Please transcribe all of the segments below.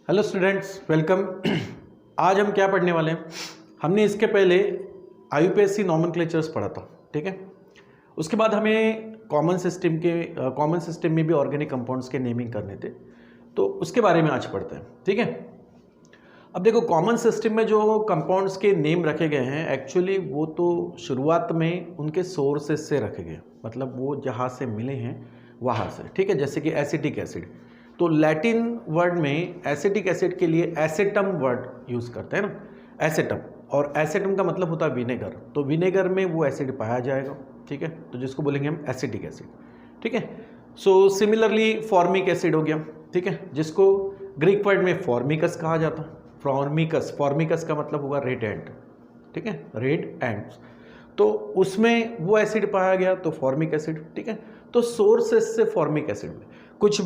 Hello students, welcome. आज हम क्या पढ़ने वाले हैं? हमने इसके पहले आईयूपीएससी नॉमेनक्लेचर्स पढ़ा था, ठीक है। उसके बाद हमें कॉमन सिस्टम में भी ऑर्गेनिक कंपाउंड्स के नेमिंग करने थे, तो उसके बारे में आज पढ़ते हैं, ठीक है। अब देखो, कॉमन सिस्टम में जो कंपाउंड्स के नेम रखे गए हैं, एक्चुअली वो तो शुरुआत में उनके सोर्सेस से रखे गए, मतलब वो जहाँ से मिले हैं वहाँ से, ठीक है। जैसे कि एसिटिक एसिड, तो लैटिन वर्ड में एसिटिक एसिड के लिए एसेटम वर्ड यूज़ करते हैं ना, एसेटम। और एसेटम का मतलब होता है विनेगर, तो विनेगर में वो एसिड पाया जाएगा, ठीक है। तो जिसको बोलेंगे हम एसिटिक एसिड, ठीक है। सो सिमिलरली फॉर्मिक एसिड हो गया, ठीक है, जिसको ग्रीक वर्ड में फॉर्मिकस कहा जाता है। फॉर्मिकस का मतलब होगा रेड एंट, ठीक है, रेड एंट्स। तो उसमें वो एसिड पाया गया, तो फॉर्मिक एसिड, ठीक है। तो सोर्सेस से फॉर्मिक एसिड में कुछ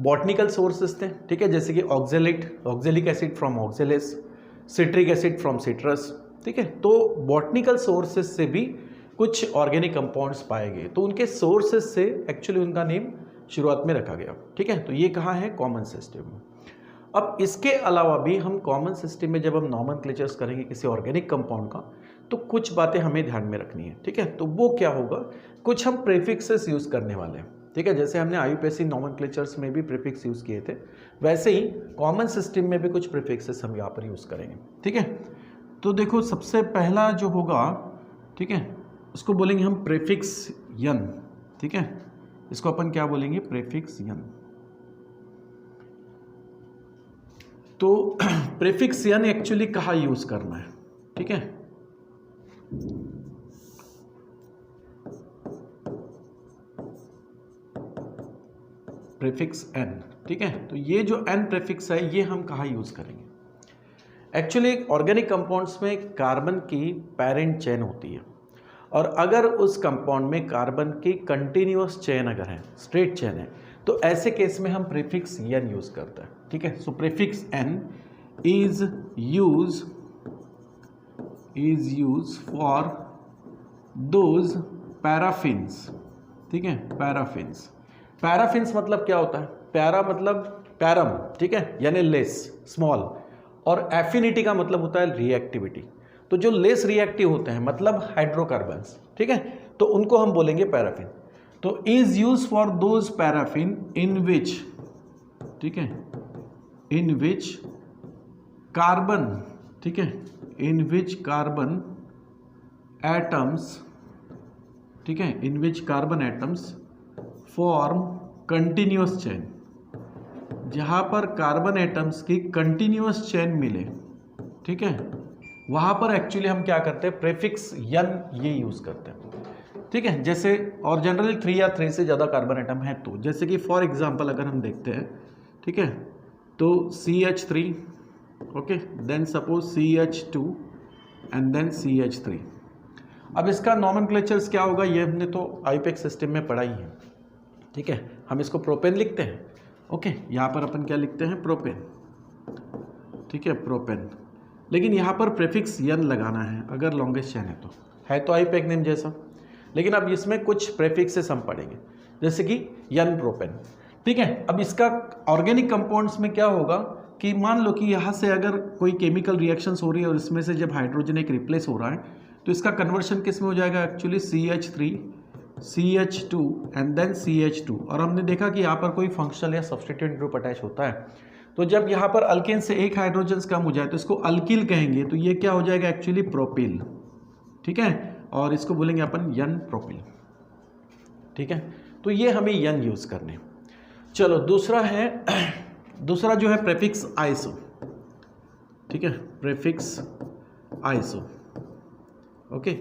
बॉटनिकल सोर्सेस थे, ठीक है, जैसे कि oxalic acid from oxalis, citric acid from citrus, ठीक है। तो बॉटनिकल सोर्सेस से भी कुछ ऑर्गेनिक कंपाउंड्स पाए गए, तो उनके सोर्सेस से एक्चुअली उनका नेम शुरुआत में रखा गया, ठीक है। तो ये कहाँ है? कॉमन सिस्टम में। अब इसके अलावा भी हम कॉमन सिस्टम में जब हम नॉमेनक्लेचर्स करेंगे किसी ऑर्गेनिक कंपाउंड का, तो कुछ बातें हमें ध्यान में रखनी है, ठीक है। तो वो क्या होगा, कुछ हम प्रीफिक्सेस यूज करने वाले हैं, ठीक है। जैसे हमने आईयूपीएससी नॉमेनक्लेचर्स में भी प्रीफिक्स यूज किए थे, वैसे ही कॉमन सिस्टम में भी कुछ प्रीफिक्सेस हम यहाँ पर यूज करेंगे, ठीक है। तो देखो, सबसे पहला जो होगा, ठीक है, उसको बोलेंगे हम प्रीफिक्स यन, ठीक है। इसको अपन क्या बोलेंगे? प्रीफिक्स यन। तो प्रीफिक्स यन एक्चुअली कहाँ यूज करना है, ठीक है। प्रीफिक्स एन, ठीक है। तो ये जो एन प्रीफिक्स है, ये हम कहाँ यूज करेंगे? एक्चुअली ऑर्गेनिक कंपाउंड्स में कार्बन की पेरेंट चेन होती है, और अगर उस कंपाउंड में कार्बन की कंटिन्यूअस चेन अगर है, स्ट्रेट चेन है, तो ऐसे केस में हम प्रीफिक्स एन यूज करते हैं, ठीक है। So prefix n is use for those paraffins, ठीक है। पैराफिन्स मतलब क्या होता है? पैरा मतलब पैरम, ठीक है, यानी लेस, स्मॉल, और एफिनिटी का मतलब होता है रिएक्टिविटी। तो जो लेस रिएक्टिव होते हैं, मतलब हाइड्रोकार्बन्स, ठीक है, तो उनको हम बोलेंगे पैराफिन। तो is use for those paraffin in which, ठीक है, इन विच कार्बन, ठीक है, इन विच कार्बन एटम्स, ठीक है, in which carbon atoms form continuous chain, जहां पर कार्बन एटम्स की कंटिन्यूअस चेन मिले, ठीक है, वहां पर एक्चुअली हम क्या करते हैं? प्रीफिक्स यन ये यूज करते हैं, ठीक है। जैसे, और जनरली 3 या 3 से ज़्यादा कार्बन एटम है, तो जैसे कि फॉर एग्जांपल अगर हम देखते हैं, ठीक है, तो CH3, okay, then suppose CH2 and then CH3। अब इसका नॉमेनक्लेचर्स क्या होगा, ये हमने तो आईयूपीएससी सिस्टम में पढ़ा ही है, ठीक है। हम इसको प्रोपेन लिखते हैं, ओके, यहाँ पर अपन क्या लिखते हैं? प्रोपेन, ठीक है, प्रोपेन। लेकिन यहाँ पर प्रीफिक्स यन लगाना है अगर लॉन्गेस्ट चेन है तो आईयूपीएससी नेम जैसा, लेकिन अब इसमें कुछ प्रीफिक्सेस हम पढ़ेंगे, जैसे कि यन प्रोपेन, ठीक है। अब इसका ऑर्गेनिक कंपाउंड्स में क्या होगा कि मान लो कि यहाँ से अगर कोई केमिकल रिएक्शंस हो रही है और इसमें से जब हाइड्रोजन एक रिप्लेस हो रहा है, तो इसका कन्वर्शन किस में हो जाएगा? Actually CH3 CH2 and then CH2। और हमने देखा कि यहाँ पर कोई फंक्शनल या सब्स्टिट्यूएंट ग्रुप अटैच होता है, तो जब यहाँ पर अल्केन से एक हाइड्रोजन कम हो जाए तो इसको अल्किल कहेंगे, तो ये क्या हो जाएगा? एक्चुअली प्रोपिल, ठीक है, और इसको बोलेंगे अपन यन प्रोपिल, ठीक है। तो ये हमें यन यूज करने। चलो, दूसरा जो है प्रीफिक्स आइसो, ठीक है, प्रीफिक्स आइसो, ओके।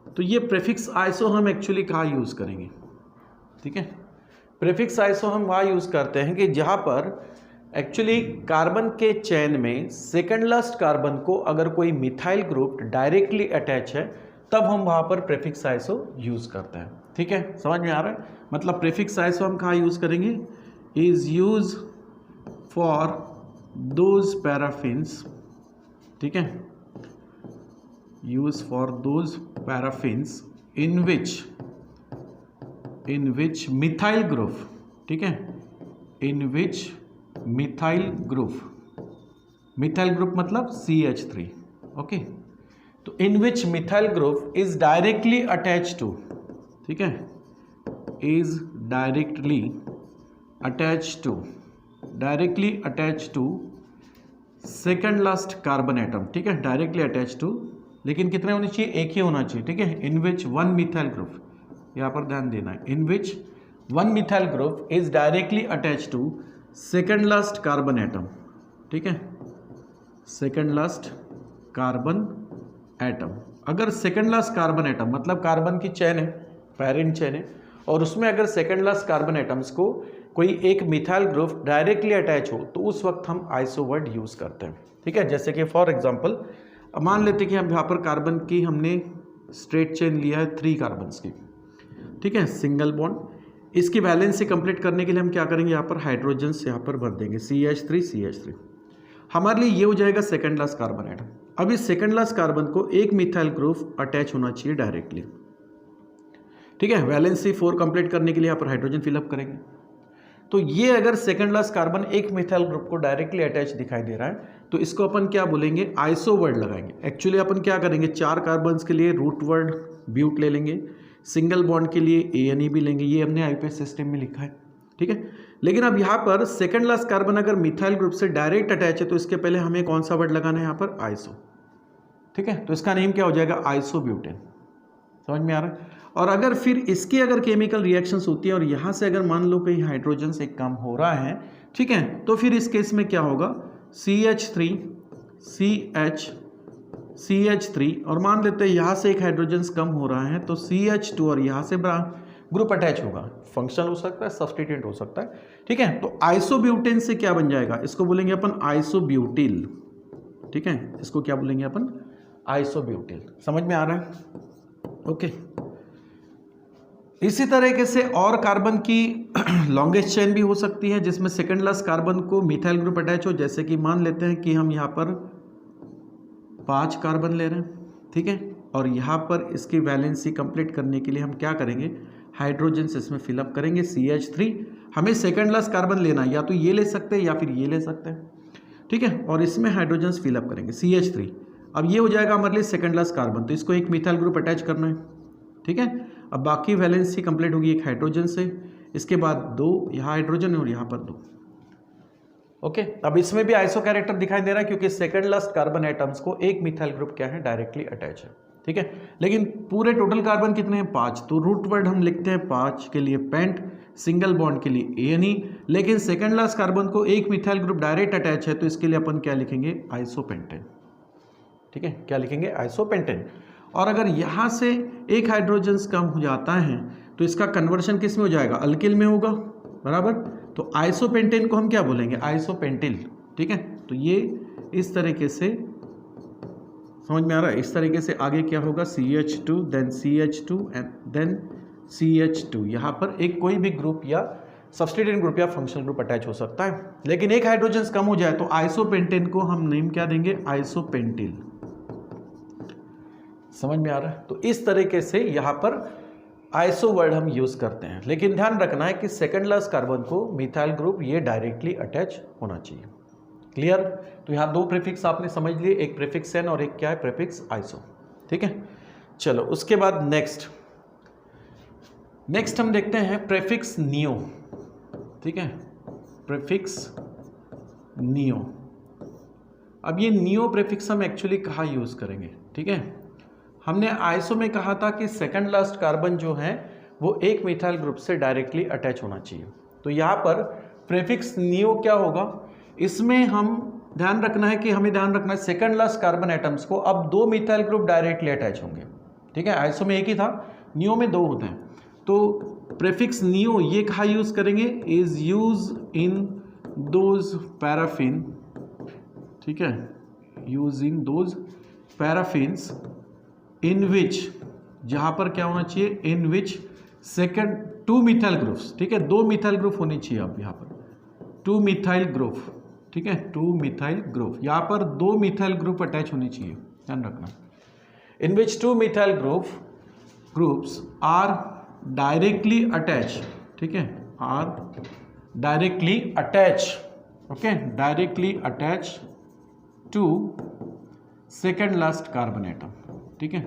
तो ये प्रीफिक्स आइसो हम एक्चुअली कहाँ यूज करेंगे, ठीक है। प्रीफिक्स आइसो हम वहाँ यूज करते हैं कि जहाँ पर एक्चुअली कार्बन के चेन में सेकंड लास्ट कार्बन को अगर कोई मिथाइल ग्रुप डायरेक्टली अटैच है, तब हम वहाँ पर प्रीफिक्स आइसो यूज करते हैं, ठीक है। समझ में आ रहा है? मतलब प्रीफिक्स आइसो हम कहाँ यूज करेंगे? Is use for those paraffins, ठीक है, use for those paraffins in which methyl group, ठीक है, in which methyl group, methyl group मतलब CH3, ओके। तो in which methyl group is directly attach to, ठीक है, is directly attach to second last carbon atom, ठीक है, directly attach to, लेकिन कितने होने चाहिए, एक ही होना चाहिए, ठीक है। In which one methyl group, यहां पर ध्यान देना है, in which one methyl group is directly attach to second last carbon atom, ठीक है, सेकंड लास्ट कार्बन एटम। अगर सेकंड लास्ट कार्बन एटम मतलब कार्बन की चेन है, पैरेंट चेन है, और उसमें अगर सेकंड लास्ट कार्बन एटम्स को कोई एक मिथाइल ग्रुप डायरेक्टली अटैच हो तो उस वक्त हम आइसो वर्ड यूज करते हैं, ठीक है। जैसे कि फॉर एग्जांपल मान लेते कि हम यहाँ पर कार्बन की हमने स्ट्रेट चेन लिया है 3 कार्बन्स की, ठीक है, सिंगल बॉन्ड। इसकी वैलेंसी कंप्लीट करने के लिए हम क्या करेंगे, यहाँ पर हाइड्रोजन्स यहाँ पर भर देंगे, CH3 हमारे लिए ये हो जाएगा सेकंड लास्ट कार्बन एटम। अब इस सेकंड लास्ट कार्बन को एक मिथाइल ग्रुप अटैच होना चाहिए डायरेक्टली, ठीक है। वैलेंसी 4 कंप्लीट करने के लिए यहाँ पर हाइड्रोजन फिलअप करेंगे। तो ये अगर सेकंड लास्ट कार्बन एक मिथाइल ग्रुप को डायरेक्टली अटैच दिखाई दे रहा है तो इसको अपन क्या बोलेंगे, आइसो वर्ड लगाएंगे। एक्चुअली अपन क्या करेंगे, 4 कार्बन्स के लिए रूट वर्ड ब्यूट ले लेंगे, सिंगल बॉन्ड के लिए ANE भी लेंगे, ये हमने IUPAC सिस्टम में लिखा है, ठीक है। लेकिन अब यहाँ पर सेकंड लास्ट कार्बन अगर मिथाइल ग्रुप से डायरेक्ट अटैच है तो इसके पहले हमें कौन सा वर्ड लगाना है, यहाँ पर आइसो, ठीक है। तो इसका नेम क्या हो जाएगा, आइसोब्यूटेन। समझ में आ रहा है। और अगर फिर इसकी अगर केमिकल रिएक्शंस होती है और यहाँ से अगर मान लो कहीं हाइड्रोजन से कम हो रहा है, ठीक है, तो फिर इस केस में क्या होगा, CH3 और मान लेते हैं यहाँ से एक हाइड्रोजन कम हो रहा है तो CH2 और यहाँ से ग्रुप अटैच होगा, फंक्शनल हो सकता है, सब्स्टिट्यूएंट हो सकता है, ठीक है। तो आइसोब्यूटेन से क्या बन जाएगा, इसको बोलेंगे अपन आइसोब्यूटिल, ठीक है, इसको क्या बोलेंगे अपन, आइसोब्यूटिल। समझ में आ रहा है, ओके। इसी तरीके से और कार्बन की लॉन्गेस्ट चेन भी हो सकती है जिसमें सेकंड लास्ट कार्बन को मिथाइल ग्रुप अटैच हो, जैसे कि मान लेते हैं कि हम यहाँ पर 5 कार्बन ले रहे हैं, ठीक है, और यहाँ पर इसकी वैलेंसी कंप्लीट करने के लिए हम क्या करेंगे, हाइड्रोजन से इसमें फिलअप करेंगे CH3। हमें सेकंड लास्ट कार्बन लेना है, या तो ये ले सकते हैं या फिर ये ले सकते हैं, ठीक है, और इसमें हाइड्रोजन फिलअप करेंगे CH3। अब ये हो जाएगा हमारे लिए सेकंड लास्ट कार्बन, तो इसको एक मिथाइल ग्रुप अटैच करना है, ठीक है। अब बाकी वैलेंसी कंप्लीट होगी एक हाइड्रोजन से, इसके बाद 2 यहाँ हाइड्रोजन और यहाँ पर 2, ओके। अब इसमें भी आइसो कैरेक्टर दिखाई दे रहा है क्योंकि सेकंड लास्ट कार्बन एटम्स को एक मिथाइल ग्रुप क्या है, डायरेक्टली अटैच है, ठीक है। लेकिन पूरे टोटल कार्बन कितने हैं, 5, तो रूट वर्ड हम लिखते हैं 5 के लिए पेंट, सिंगल बॉन्ड के लिए ANE, लेकिन सेकंड लास्ट कार्बन को एक मिथाइल ग्रुप डायरेक्ट अटैच है तो इसके लिए अपन क्या लिखेंगे, आइसोपेंटेन, ठीक है, क्या लिखेंगे, आइसोपेंटेन। और अगर यहाँ से एक हाइड्रोजन कम हो जाता है तो इसका कन्वर्शन किस में हो जाएगा, अल्किल में होगा, बराबर। तो आइसोपेंटेन को हम क्या बोलेंगे, आइसोपेंटिल, ठीक है। तो ये इस तरीके से समझ में आ रहा है। इस तरीके से आगे क्या होगा, CH2 then CH2 and then CH2। यहाँ पर एक कोई भी ग्रुप या सब्स्टिट्यूएंट ग्रुप या फंक्शनल ग्रुप अटैच हो सकता है, लेकिन एक हाइड्रोजन कम हो जाए तो आइसोपेंटेन को हम नेम क्या देंगे, आइसोपेंटिल। समझ में आ रहा है। तो इस तरीके से यहाँ पर आइसो वर्ड हम यूज करते हैं, लेकिन ध्यान रखना है कि सेकंड लास्ट कार्बन को मिथाइल ग्रुप ये डायरेक्टली अटैच होना चाहिए। क्लियर। तो यहाँ 2 प्रीफिक्स आपने समझ लिए, एक प्रीफिक्स एन और एक क्या है, प्रीफिक्स आइसो, ठीक है। चलो उसके बाद नेक्स्ट हम देखते हैं प्रीफिक्स नियो, ठीक है, प्रीफिक्स नियो। अब ये नियो प्रीफिक्स हम एक्चुअली कहाँ यूज करेंगे, ठीक है। हमने आइसो में कहा था कि सेकंड लास्ट कार्बन जो है वो एक मिथाइल ग्रुप से डायरेक्टली अटैच होना चाहिए, तो यहाँ पर प्रीफिक्स नियो क्या होगा, इसमें हम ध्यान रखना है कि हमें ध्यान रखना है सेकंड लास्ट कार्बन एटम्स को अब 2 मिथाइल ग्रुप डायरेक्टली अटैच होंगे, ठीक है। आइसो में एक ही था, नियो में 2 होते हैं। तो प्रीफिक्स नियो ये कहाँ यूज करेंगे, is use in those paraffin, ठीक है, use in those paraffins in विच, जहां पर क्या होना चाहिए, इन विच सेकंड 2 मिथाइल ग्रुप्स, ठीक है, 2 मिथाइल ग्रुप होनी चाहिए। अब यहाँ पर 2 मिथाइल ग्रुप, ठीक है, 2 मिथाइल ग्रुप, यहाँ पर 2 मिथाइल ग्रुप अटैच होनी चाहिए, ध्यान रखना। In which 2 methyl groups are directly attach, ठीक है, are directly attach okay, directly attach to second last carbon atom, ठीक है,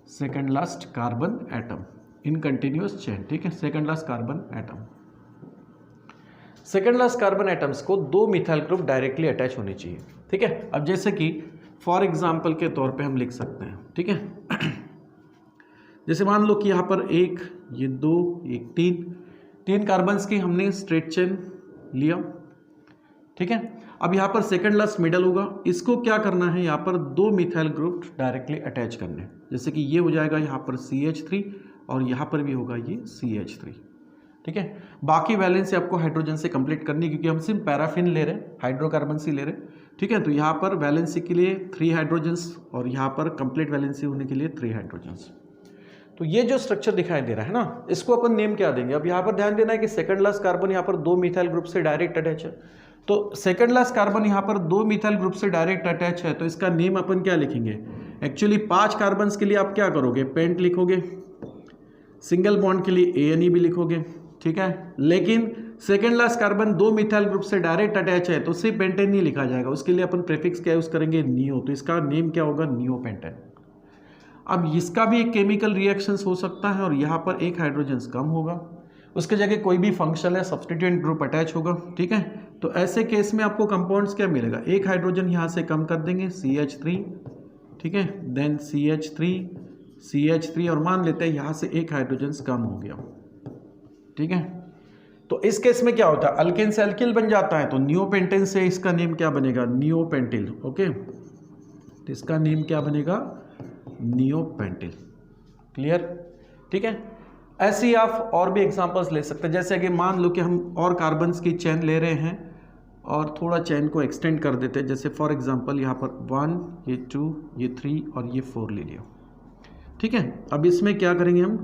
second last carbon atom in continuous chain, ठीक है, second last carbon atom. Second last carbon atoms को 2 methyl group directly attach होने चाहिए, ठीक है। अब जैसे कि फॉर एग्जांपल के तौर पे हम लिख सकते हैं, ठीक है, जैसे मान लो कि यहाँ पर एक, ये 2, एक 3 कार्बन्स की हमने स्ट्रेट चेन लिया, ठीक है। अब यहाँ पर सेकेंड लास्ट मिडल होगा, इसको क्या करना है, यहाँ पर 2 मिथाइल ग्रुप डायरेक्टली अटैच करने हैं। जैसे कि ये हो जाएगा यहाँ पर CH3 और यहाँ पर भी होगा ये CH3, ठीक है। बाकी वैलेंसी आपको हाइड्रोजन से कंप्लीट करनी, क्योंकि हम सिर्फ पैराफिन ले रहे हैं, हाइड्रोकार्बन से ले रहे हैं, ठीक है। तो यहाँ पर वैलेंसी के लिए 3 हाइड्रोजन्स और यहाँ पर कंप्लीट वैलेंसी होने के लिए 3 हाइड्रोजन्स। तो ये जो स्ट्रक्चर दिखाई दे रहा है ना, इसको अपन नेम क्या देंगे। अब यहाँ पर ध्यान देना है कि सेकंड लास्ट कार्बन यहाँ पर 2 मिथाइल ग्रुप से डायरेक्ट अटैच है, तो सेकंड लास्ट कार्बन यहाँ पर 2 मिथाइल ग्रुप से डायरेक्ट अटैच है, तो इसका नेम अपन क्या लिखेंगे। एक्चुअली 5 कार्बन्स के लिए आप क्या करोगे, पेंट लिखोगे, सिंगल बॉन्ड के लिए ANE भी लिखोगे, ठीक है। लेकिन second last carbon 2 methyl group से डायरेक्ट अटैच है, तो सिर्फ पेंटेन नहीं लिखा जाएगा, उसके लिए अपन प्रीफिक्स क्या यूज करेंगे, नियो, तो इसका नेम क्या होगा, नियोपेंटेन। अब इसका भी एक केमिकल रिएक्शंस हो सकता है और यहाँ पर एक हाइड्रोजन कम होगा, उसके जगह कोई भी फंक्शनल या सब्स्टिट्यूएंट ग्रुप अटैच होगा, ठीक है। तो ऐसे केस में आपको कंपाउंड्स क्या मिलेगा, एक हाइड्रोजन यहाँ से कम कर देंगे CH3, ठीक है, देन CH3 और मान लेते हैं यहाँ से एक हाइड्रोजन कम हो गया, ठीक है। तो इस केस में क्या होता है, अल्केन से अल्किल बन जाता है, तो नियोपेंटेन से इसका नेम क्या बनेगा, नियोपेंटिल, ओके। तो इसका नेम क्या बनेगा, नियोपेंटिल, क्लियर, ठीक है। ऐसे ही आप और भी एग्जांपल्स ले सकते हैं, जैसे कि मान लो कि हम और कार्बन्स की चेन ले रहे हैं और थोड़ा चेन को एक्सटेंड कर देते हैं, जैसे फॉर एग्जांपल यहाँ पर 1, ये 2, ये 3 और ये 4 ले लिया, ठीक है। अब इसमें क्या करेंगे, हम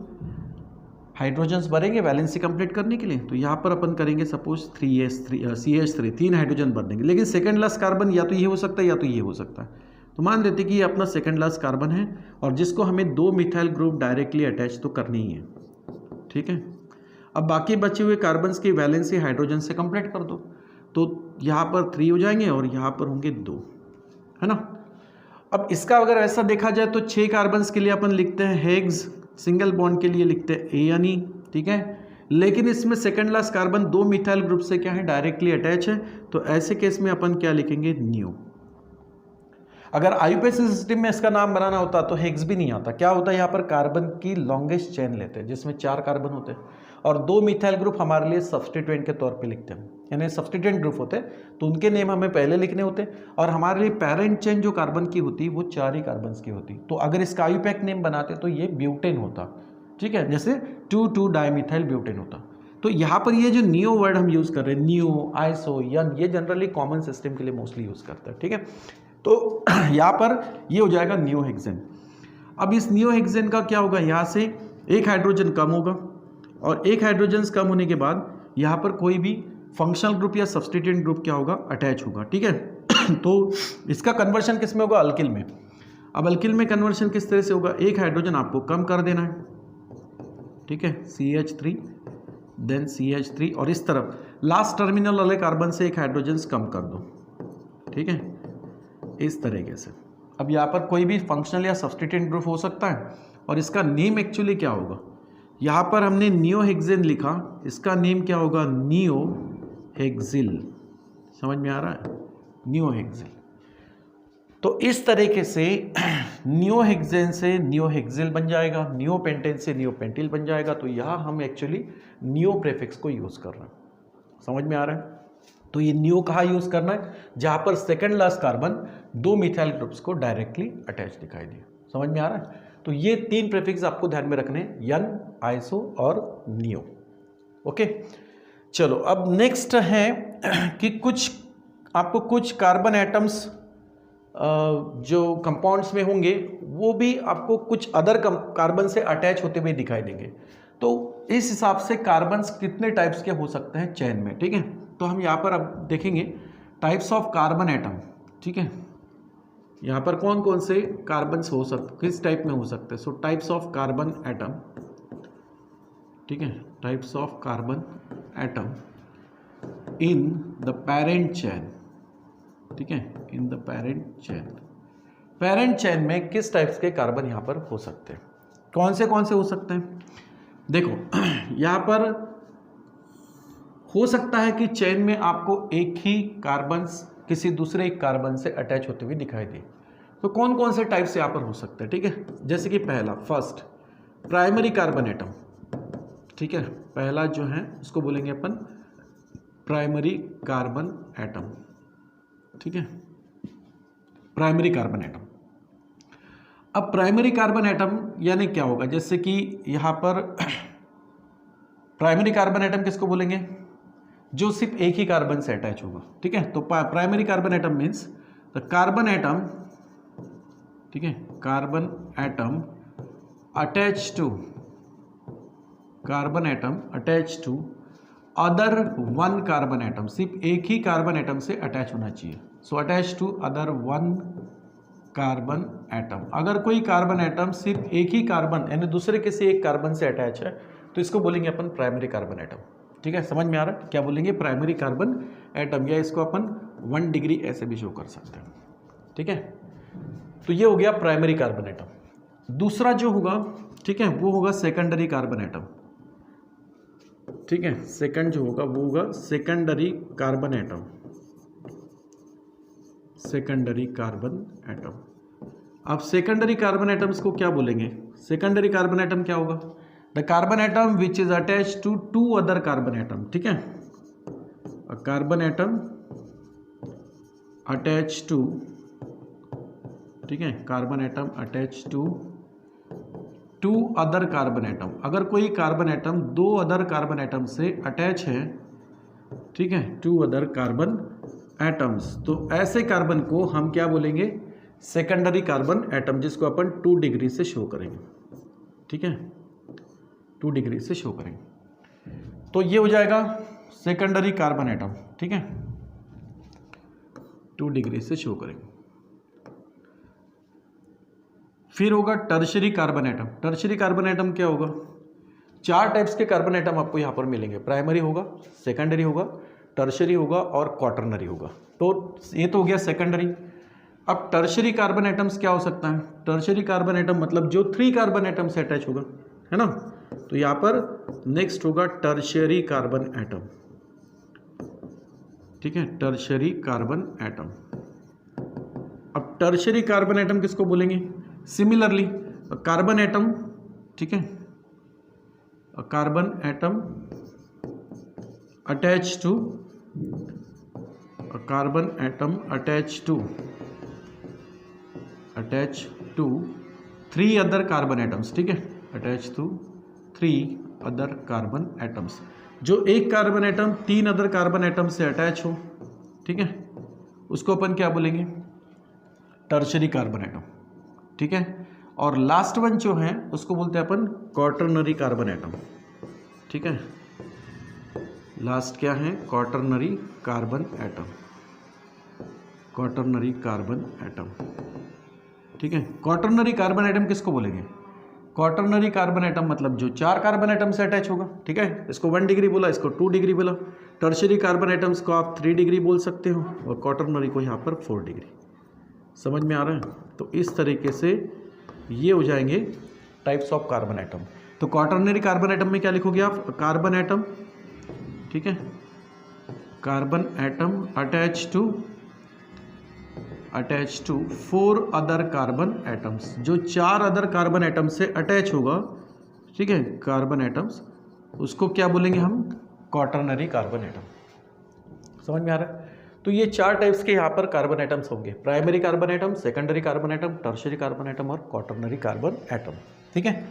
हाइड्रोजन्स भरेंगे वैलेंसी कंप्लीट करने के लिए, तो यहाँ पर अपन करेंगे सपोज CH3 3 हाइड्रोजन भर देंगे, लेकिन सेकेंड लास्ट कार्बन या तो ये हो सकता है या तो ये हो सकता है। तो मान लेते कि ये अपना सेकेंड लास्ट कार्बन है और जिसको हमें 2 मिथाइल ग्रुप डायरेक्टली अटैच तो करनी ही है, ठीक है। अब बाकी बचे हुए कार्बन्स की वैलेंसी हाइड्रोजन से कंप्लीट कर दो, तो यहाँ पर 3 हो जाएंगे और यहाँ पर होंगे 2, है ना। अब इसका अगर ऐसा देखा जाए तो 6 कार्बन्स के लिए अपन लिखते हैं हेग्स, सिंगल बॉन्ड के लिए लिखते हैं ANE, ठीक है। लेकिन इसमें second last carbon 2 methyl group से क्या है, डायरेक्टली अटैच है, तो ऐसे केस में अपन क्या लिखेंगे, नियो। अगर आईयूपीएसी सिस्टम में इसका नाम बनाना होता तो हेक्स भी नहीं आता, क्या होता है, यहाँ पर कार्बन की लॉन्गेस्ट चेन लेते हैं जिसमें 4 कार्बन होते हैं और 2 मिथाइल ग्रुप हमारे लिए सब्स्टिट्यूएंट के तौर पे लिखते हैं, यानी सब्स्टिट्यूएंट ग्रुप होते हैं तो उनके नेम हमें पहले लिखने होते और हमारे लिए पेरेंट चेन जो कार्बन की होती वो 4 ही कार्बन की होती। तो अगर इसका आईयूपैक नेम बनाते तो ये ब्यूटेन होता, ठीक है, जैसे 2,2 डाइमिथाइल ब्यूटेन होता। तो यहाँ पर ये जो नियो वर्ड हम यूज़ कर रहे हैं, नियो, आइसो, यन, ये जनरली कॉमन सिस्टम के लिए मोस्टली यूज़ करते हैं, ठीक है। तो यहाँ पर ये हो जाएगा नियोहेक्सेन। अब इस नियोहेक्सेन का क्या होगा, यहाँ से एक हाइड्रोजन कम होगा और एक हाइड्रोजन कम होने के बाद यहाँ पर कोई भी फंक्शनल ग्रुप या सब्स्टिट्यूएंट ग्रुप क्या होगा, अटैच होगा, ठीक है। तो इसका कन्वर्शन किस में होगा, अल्किल में। अब अल्किल में कन्वर्शन किस तरह से होगा, एक हाइड्रोजन आपको कम कर देना है, ठीक है, CH3 देन CH3 और इस तरफ लास्ट टर्मिनल वाले कार्बन से एक हाइड्रोजन कम कर दो, ठीक है, इस तरीके से। अब यहाँ पर कोई भी फंक्शनल या सब्स्टिट्यूएंट ग्रुप हो सकता है और इसका नेम एक्चुअली क्या होगा, यहाँ पर हमने नियोहेक्सेन लिखा, इसका नेम क्या होगा, नियोहेक्सिल। समझ में आ रहा है, नियोहेक्सिल। तो इस तरीके से नियोहेक्सेन से नियोहेक्सिल बन जाएगा, नियोपेंटेन से नियोपेंटिल बन जाएगा। तो यहाँ हम एक्चुअली नियो प्रीफिक्स को यूज़ कर रहे हैं, समझ में आ रहा है। तो ये नियो कहाँ यूज़ करना है, जहाँ पर second last carbon 2 methyl groups को डायरेक्टली अटैच दिखाई दिया। समझ में आ रहा है। तो ये 3 प्रीफिक्स आपको ध्यान में रखने, यन, आइसो और नियो। ओके, चलो अब नेक्स्ट है कि आपको कुछ कार्बन एटम्स जो कंपाउंड्स में होंगे वो भी आपको कुछ अदर कार्बन से अटैच होते हुए दिखाई देंगे। तो इस हिसाब से कार्बन्स कितने टाइप्स के हो सकते हैं चेन में, ठीक है। तो हम यहाँ पर अब देखेंगे टाइप्स ऑफ कार्बन एटम, ठीक है। यहाँ पर कौन कौन से कार्बन्स हो सकते, किस टाइप में हो सकते हैं। सो टाइप्स ऑफ कार्बन एटम, ठीक है, types of carbon atom. In the parent chain, ठीक है, in the parent chain. Parent chain में किस टाइप्स के कार्बन यहाँ पर हो सकते हैं, कौन से हो सकते हैं? देखो यहाँ पर हो सकता है कि चेन में आपको एक ही कार्बन किसी दूसरे एक कार्बन से अटैच होते हुए दिखाई दे। तो कौन कौन से टाइप से यहाँ पर हो सकते हैं, ठीक है? जैसे कि पहला, फर्स्ट, प्राइमरी कार्बन एटम, ठीक है, पहला जो है उसको बोलेंगे अपन प्राइमरी कार्बन एटम, ठीक है, प्राइमरी कार्बन एटम। अब प्राइमरी कार्बन एटम यानी क्या होगा, जैसे कि यहाँ पर प्राइमरी कार्बन एटम किसको बोलेंगे? जो सिर्फ एक ही कार्बन से अटैच होगा, ठीक है। तो primary carbon atom means the carbon atom, ठीक है, carbon atom attach to, carbon atom attach to other one carbon atom, सिर्फ एक ही कार्बन एटम से अटैच होना चाहिए। So attach to other one carbon atom. अगर कोई कार्बन एटम सिर्फ एक ही कार्बन यानी दूसरे किसी एक कार्बन से अटैच है तो इसको बोलेंगे अपन प्राइमरी कार्बन एटम, ठीक है। समझ में आ रहा है क्या बोलेंगे? प्राइमरी कार्बन एटम, या इसको अपन 1 डिग्री ऐसे भी शो कर सकते हैं, ठीक है। तो ये हो गया प्राइमरी कार्बन एटम। दूसरा जो होगा, ठीक है, वो होगा सेकेंडरी कार्बन एटम, ठीक है। सेकंड जो होगा वो होगा secondary carbon atom, secondary carbon atom. अब सेकेंडरी कार्बन एटम्स को क्या बोलेंगे? सेकेंडरी कार्बन एटम क्या होगा? The carbon atom which is attach to 2 other carbon atom, ठीक है। कार्बन एटम अटैच टू, ठीक है, carbon atom attach to 2 other carbon atom. अगर कोई carbon atom 2 other carbon atom से अटैच है, ठीक है, 2 अदर कार्बन एटम्स, तो ऐसे कार्बन को हम क्या बोलेंगे? सेकेंडरी कार्बन एटम, जिसको अपन 2 डिग्री से शो करेंगे, ठीक है, 2 डिग्री से शो करेंगे। तो ये हो जाएगा सेकेंडरी कार्बन एटम, ठीक है, 2 डिग्री से शो करेंगे। फिर होगा tertiary carbon atom. Tertiary carbon atom क्या होगा? 4 टाइप्स के कार्बन एटम आपको यहाँ पर मिलेंगे। प्राइमरी होगा, सेकेंडरी होगा, टर्शरी होगा और क्वाटरनरी होगा। तो ये तो हो गया सेकेंडरी। अब टर्शरी कार्बन एटम्स क्या हो सकता है? टर्शरी कार्बन एटम मतलब जो 3 कार्बन एटम से अटैच होगा, है ना। तो यहाँ पर नेक्स्ट होगा टर्शरी कार्बन एटम, ठीक है, टर्शरी कार्बन एटम। अब टर्शरी कार्बन एटम किसको बोलेंगे? सिमिलरली कार्बन एटम, ठीक है, carbon atom attach to, carbon atom attach to 3 other carbon atoms, ठीक है, attach to 3 other carbon atoms. जो एक carbon atom 3 other carbon atom से अटैच हो, ठीक है, उसको अपन क्या बोलेंगे? टर्शरी कार्बन एटम, ठीक है। और लास्ट वन जो है उसको बोलते हैं अपन क्वाटरनरी कार्बन एटम, ठीक है। लास्ट क्या है? Quaternary carbon atom, quaternary carbon atom, ठीक है। क्वाटरनरी कार्बन एटम किसको बोलेंगे? क्वाटरनरी कार्बन एटम मतलब जो 4 कार्बन एटम से अटैच होगा, ठीक है। इसको 1 डिग्री बोला, इसको 2 डिग्री बोला। टर्शरी कार्बन एटम्स को आप 3 डिग्री बोल सकते हो और क्वाटरनरी को यहाँ पर 4 डिग्री। समझ में आ रहा है? तो इस तरीके से ये हो जाएंगे टाइप्स ऑफ कार्बन एटम। तो क्वाटरनरी कार्बन एटम में क्या लिखोगे आप? कार्बन एटम, ठीक है, carbon atom attach to 4 other carbon atoms. जो 4 अदर कार्बन एटम से अटैच होगा, ठीक है, कार्बन एटम्स, उसको क्या बोलेंगे हम? Quaternary carbon atom. समझ में आ रहा है? तो ये 4 टाइप्स के यहाँ पर कार्बन एटम्स होंगे। Primary carbon atom, secondary carbon atom, tertiary carbon atom और क्वाटरनरी कार्बन एटम, ठीक है।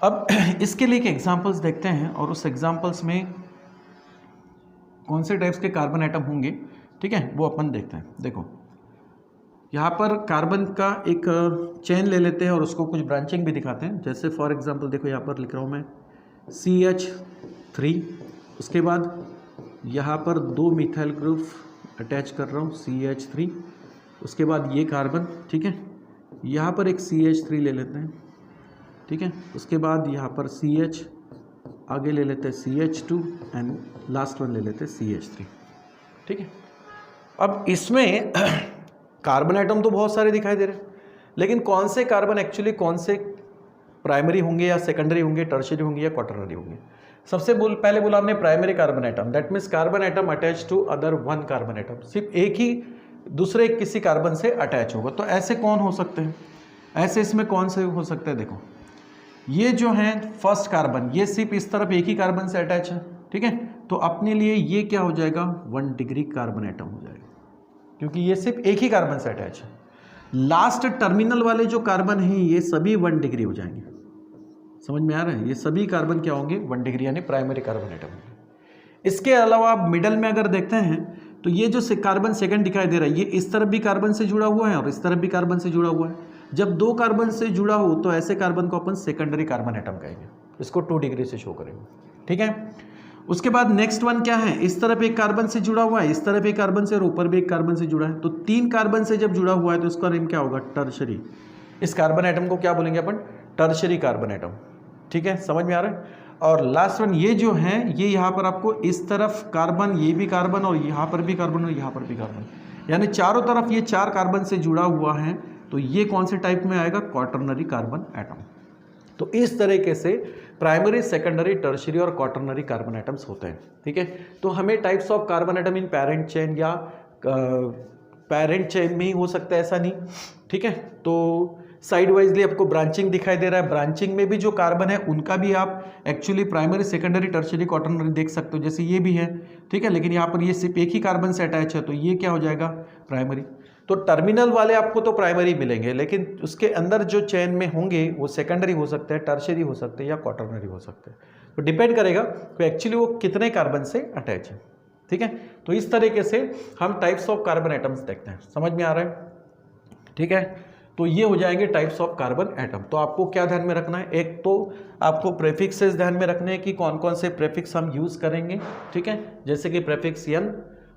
अब इसके लिए एक एग्जांपल्स देखते हैं और उस एग्जांपल्स में कौन से टाइप्स के कार्बन एटम होंगे, ठीक है, वो अपन देखते हैं। देखो यहाँ पर कार्बन का एक चेन ले लेते हैं और उसको कुछ ब्रांचिंग भी दिखाते हैं। जैसे फॉर एग्जांपल देखो यहाँ पर लिख रहा हूँ मैं CH3, उसके बाद यहाँ पर 2 मिथाइल ग्रुप अटैच कर रहा हूँ CH3, उसके बाद ये कार्बन, ठीक है, यहाँ पर एक CH3 ले लेते हैं, ठीक है, उसके बाद यहाँ पर CH आगे ले लेते हैं CH2 एंड लास्ट वन ले लेते हैं CH3, ठीक है। अब इसमें कार्बन एटम तो बहुत सारे दिखाई दे रहे हैं, लेकिन कौन से कार्बन एक्चुअली कौन से प्राइमरी होंगे या सेकेंडरी होंगे, टर्शियरी होंगे या क्वाटरनरी होंगे। सबसे पहले बोला हमने primary carbon atom, that means carbon atom attach to other one carbon atom, सिर्फ एक ही दूसरे किसी कार्बन से अटैच होगा। तो ऐसे कौन हो सकते हैं, ऐसे इसमें कौन से हो सकते हैं, देखो ये जो है फर्स्ट कार्बन, ये सिर्फ इस तरफ एक ही कार्बन से अटैच है, ठीक है। तो अपने लिए ये क्या हो जाएगा, 1 डिग्री कार्बन एटम हो जाएगा, क्योंकि ये सिर्फ एक ही कार्बन से अटैच है। लास्ट टर्मिनल वाले जो कार्बन हैं ये सभी 1 डिग्री हो जाएंगे, समझ में आ रहा है, ये सभी कार्बन क्या होंगे, 1 डिग्री, यानी प्राइमरी कार्बन एटम होंगे। इसके अलावा आप मिडल में अगर देखते हैं तो ये जो कार्बन सेकंड दिखाई दे रहा है, ये इस तरफ भी कार्बन से जुड़ा हुआ है और इस तरफ भी कार्बन से जुड़ा हुआ है। जब 2 कार्बन से जुड़ा हो तो ऐसे कार्बन को अपन सेकेंडरी कार्बन एटम कहेंगे, इसको 2 डिग्री से शो करेंगे, ठीक है। उसके बाद नेक्स्ट वन क्या है, इस तरफ एक कार्बन से जुड़ा हुआ है, इस तरफ एक कार्बन से और ऊपर भी एक कार्बन से जुड़ा है, तो 3 कार्बन से जब जुड़ा हुआ है तो इसका नेम क्या होगा, टर्शरी। इस कार्बन एटम को क्या बोलेंगे अपन, टर्शरी कार्बन एटम, ठीक है, समझ में आ रहा है। और लास्ट वन ये जो है, ये यहाँ पर आपको इस तरफ कार्बन, ये भी कार्बन और यहाँ पर भी कार्बन और यहाँ पर भी कार्बन, यानी चारों तरफ ये 4 कार्बन से जुड़ा हुआ है, तो ये कौन से टाइप में आएगा, क्वाटरनरी कार्बन एटम। तो इस तरीके से प्राइमरी, सेकेंडरी, टर्शियरी और क्वाटरनरी कार्बन एटम्स होते हैं, ठीक है। तो हमें types of carbon atom in parent chain या पेरेंट चेन में ही हो सकता है, ऐसा नहीं, ठीक है। तो साइड वाइजली आपको ब्रांचिंग दिखाई दे रहा है, ब्रांचिंग में भी जो कार्बन है उनका भी आप actually primary, secondary, tertiary, quaternary देख सकते हो, जैसे ये भी है, ठीक है, लेकिन यहाँ पर ये सिर्फ एक ही कार्बन से अटैच है, तो ये क्या हो जाएगा, प्राइमरी। तो टर्मिनल वाले आपको तो प्राइमरी मिलेंगे, लेकिन उसके अंदर जो चेन में होंगे वो सेकेंडरी हो सकते हैं, टर्शियरी हो सकते हैं या क्वाटरनरी हो सकते हैं, तो डिपेंड करेगा कि एक्चुअली वो कितने कार्बन से अटैच है, ठीक है। तो इस तरीके से हम टाइप्स ऑफ कार्बन एटम्स देखते हैं, समझ में आ रहा है, ठीक है। तो ये हो जाएंगे टाइप्स ऑफ कार्बन एटम। तो आपको क्या ध्यान में रखना है, एक तो आपको प्रेफिक्सेस ध्यान में रखने हैं कि कौन कौन से प्रेफिक्स हम यूज करेंगे, ठीक है, जैसे कि प्रेफिक्स यन,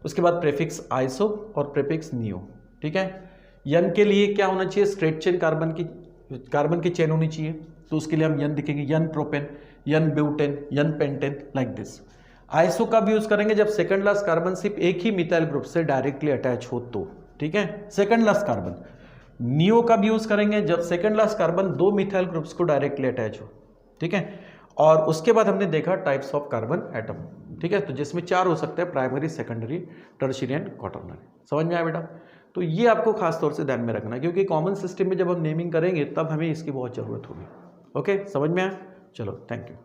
उसके बाद प्रेफिक्स आइसो और प्रेफिक्स नियो, ठीक है। यन के लिए क्या होना चाहिए, स्ट्रेट चेन कार्बन की चेन होनी चाहिए, तो उसके लिए हम यन लिखेंगे, n propane, n butane, n pentane, like this. Iso का भी यूज करेंगे जब सेकंड लास्ट कार्बन सिर्फ एक ही मिथाइल ग्रुप से डायरेक्टली अटैच हो तो, ठीक है, सेकंड लास्ट कार्बन। नियो का भी यूज करेंगे जब second last carbon 2 methyl groups को डायरेक्टली अटैच हो, ठीक है। और उसके बाद हमने देखा टाइप्स ऑफ कार्बन एटम, ठीक है, तो जिसमें 4 हो सकते हैं, primary, secondary, tertiary and quaternary. समझ में आया बेटा। तो ये आपको खास तौर से ध्यान में रखना है, क्योंकि कॉमन सिस्टम में जब हम नेमिंग करेंगे तब हमें इसकी बहुत ज़रूरत होगी। ओके, समझ में आया, चलो थैंक यू।